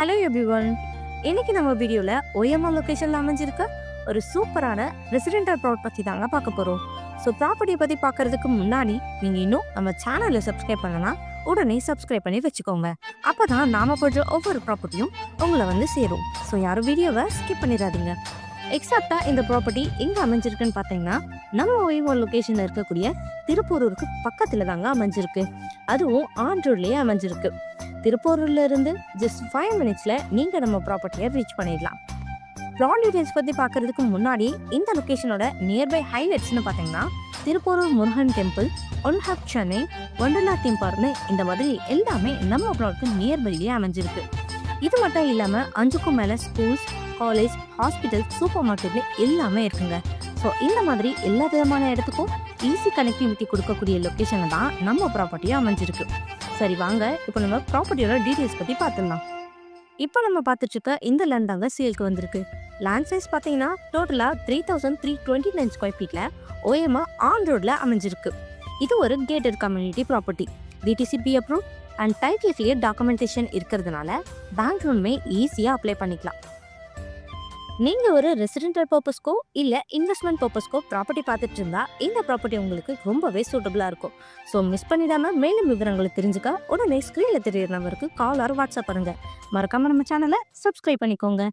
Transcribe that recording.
Hello everyone. இன்னைக்கு நம்ம வீடியோல OMR லொகேஷன்ல அமைஞ்சிருக்க ஒரு சூப்பரான ரெசிடென்டல் ப்ராப்பர்ட்டி பத்தி தாங்க பார்க்க போறோம். ஸோ ப்ராப்பர்ட்டியை பத்தி பார்க்கறதுக்கு முன்னாடி நீங்க இன்னும் நம்ம சேனலை சப்ஸ்கிரைப் பண்ணனா உடனே சப்ஸ்கிரைப் பண்ணி வச்சுக்கோங்க. அப்பதான் நாம போடுற ஒவ்வொரு ப்ராப்பர்ட்டியும் உங்களை வந்து சேரும். ஸோ யாரும் வீடியோவை ஸ்கிப் பண்ணிடாதீங்க. எக்ஸாக்டா இந்த ப்ராப்பர்ட்டி எங்க அமைஞ்சிருக்குன்னு பார்த்தீங்கன்னா நம்ம OMR லொகேஷன்ல இருக்கக்கூடிய திருப்பூருக்கு பக்கத்துல தாங்க அமைஞ்சிருக்கு. அதுவும் ஆன் ரோட்லயே அமைஞ்சிருக்கு. திருப்பூர்ல இருந்து ஜஸ்ட் 5 மினிட்ஸ்ல நீங்க நம்ம ப்ராப்பர்ட்டியை ரீச் பண்ணிடலாம். பிளாட் டீடைல்ஸ் பத்தி பார்க்கறதுக்கு முன்னாடி இந்த லொகேஷனோட நியர்பை ஹைலைட்ஸ்னு பார்த்தீங்கன்னா Tiruppur Murugan temple, one hub Chennai, Wonderla theme பார்க்னு இந்த மாதிரி எல்லாமே நம்ம ப்ளாட்க்கு நியர்பைலேயே அமைஞ்சிருக்கு. இது மட்டும் இல்லாம 5க்கும் மேல ஸ்கூல்ஸ், காலேஜ், ஹாஸ்பிட்டல், சூப்பர் மார்க்கெட்னு எல்லாமே இருக்குங்க. ஸோ இந்த மாதிரி எல்லா விதமான இடத்துக்கும் ஈஸி கனெக்டிவிட்டி கொடுக்கக்கூடிய லொக்கேஷன்ல தான் நம்ம ப்ராப்பர்ட்டியாக அமைஞ்சிருக்கு. சரி வாங்க இப்போ நம்ம ப்ராப்பர்ட்டியோட டீடைல்ஸ் பற்றி பார்த்துடலாம். இப்போ நம்ம பார்த்துட்டு இருக்க இந்த லேண்ட் தாங்க சேலுக்கு வந்திருக்கு. லேண்ட் சைஸ் பார்த்தீங்கன்னா டோட்டலாக 3329 ஸ்கொயர் ஃபீட்டில் OMR ஆன் ரோடில் அமைஞ்சிருக்கு. இது ஒரு gated community property. DTCP approve and title clear documentation இருக்கிறதுனால பேங்க் லோனுமே ஈஸியாக அப்ளை பண்ணிக்கலாம். நீங்கள் ஒரு ரெசிடென்டல் பர்பஸ்க்கோ இல்லை இன்வெஸ்ட்மெண்ட் பர்பஸ்க்கோ ப்ராப்பர்ட்டி பார்த்துட்டு இருந்தா இந்த ப்ராப்பர்ட்டி உங்களுக்கு ரொம்பவே சூட்டபுளாக இருக்கும். ஸோ மிஸ் பண்ணிடாமல் மேலும் விவரங்களை தெரிஞ்சுக்க உடனே ஸ்க்ரீனில் தெரியுற நம்பருக்கு கால் ஆர் வாட்ஸ்அப் பண்ணுங்க. மறக்காம நம்ம சேனலை சப்ஸ்கிரைப் பண்ணிக்கோங்க.